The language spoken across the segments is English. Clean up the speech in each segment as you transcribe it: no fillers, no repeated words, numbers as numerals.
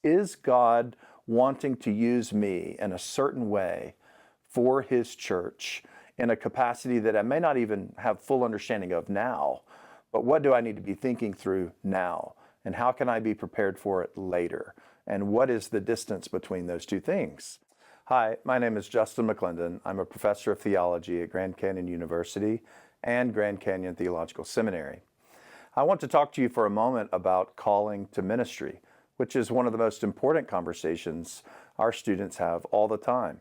Is God wanting to use me in a certain way for His church in a capacity that I may not even have full understanding of now, but what do I need to be thinking through now? And how can I be prepared for it later? And what is the distance between those two things? Hi, my name is Justin McClendon. I'm a professor of theology at Grand Canyon University and Grand Canyon Theological Seminary. I want to talk to you for a moment about calling to ministry, which is one of the most important conversations our students have all the time.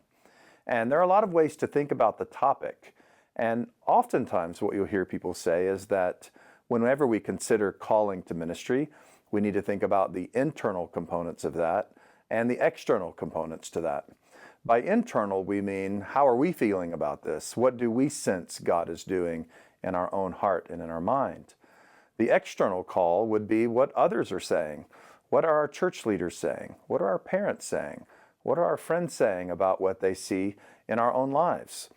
And there are a lot of ways to think about the topic. And oftentimes what you'll hear people say is that whenever we consider calling to ministry, we need to think about the internal components of that and the external components to that. By internal, we mean, how are we feeling about this? What do we sense God is doing in our own heart and in our mind? The external call would be what others are saying. What are our church leaders saying? What are our parents saying? What are our friends saying about what they see in our own lives?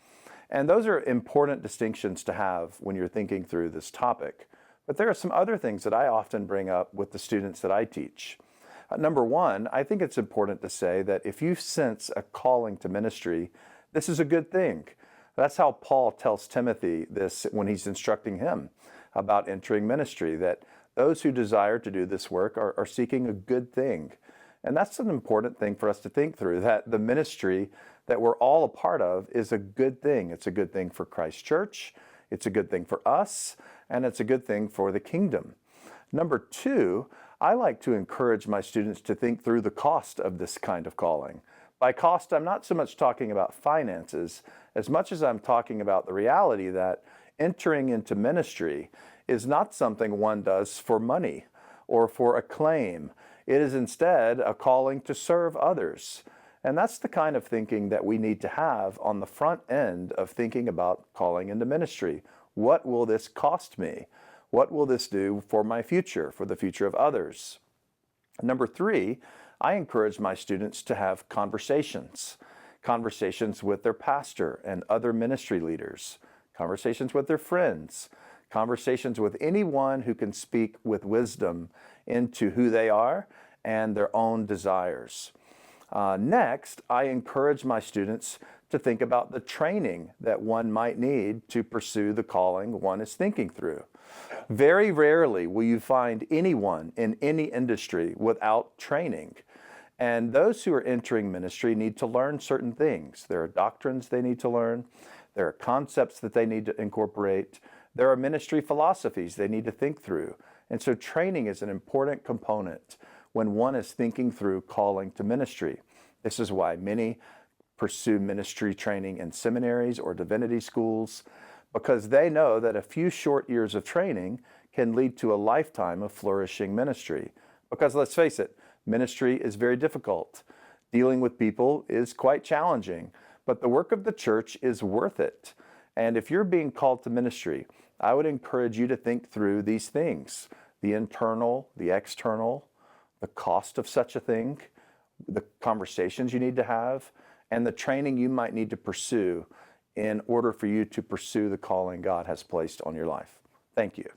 And those are important distinctions to have when you're thinking through this topic. But there are some other things that I often bring up with the students that I teach. Number one, I think it's important to say that if you sense a calling to ministry, this is a good thing. That's how Paul tells Timothy this when he's instructing him about entering ministry, that those who desire to do this work are seeking a good thing. And that's an important thing for us to think through, that the ministry that we're all a part of is a good thing. It's a good thing for Christ's church, it's a good thing for us, and it's a good thing for the kingdom. Number two, I like to encourage my students to think through the cost of this kind of calling. By cost, I'm not so much talking about finances as much as I'm talking about the reality that entering into ministry is not something one does for money or for acclaim. It is instead a calling to serve others. And that's the kind of thinking that we need to have on the front end of thinking about calling into ministry. What will this cost me? What will this do for my future, for the future of others? Number three, I encourage my students to have conversations with their pastor and other ministry leaders, conversations with their friends, conversations with anyone who can speak with wisdom into who they are and their own desires. Next, I encourage my students to think about the training that one might need to pursue the calling one is thinking through. Very rarely will you find anyone in any industry without training. And those who are entering ministry need to learn certain things. There are doctrines they need to learn. There are concepts that they need to incorporate. There are ministry philosophies they need to think through. And so training is an important component when one is thinking through calling to ministry. This is why many pursue ministry training in seminaries or divinity schools, because they know that a few short years of training can lead to a lifetime of flourishing ministry. Because let's face it, ministry is very difficult. Dealing with people is quite challenging, but the work of the church is worth it. And if you're being called to ministry, I would encourage you to think through these things: the internal, the external, the cost of such a thing, the conversations you need to have, and the training you might need to pursue in order for you to pursue the calling God has placed on your life. Thank you.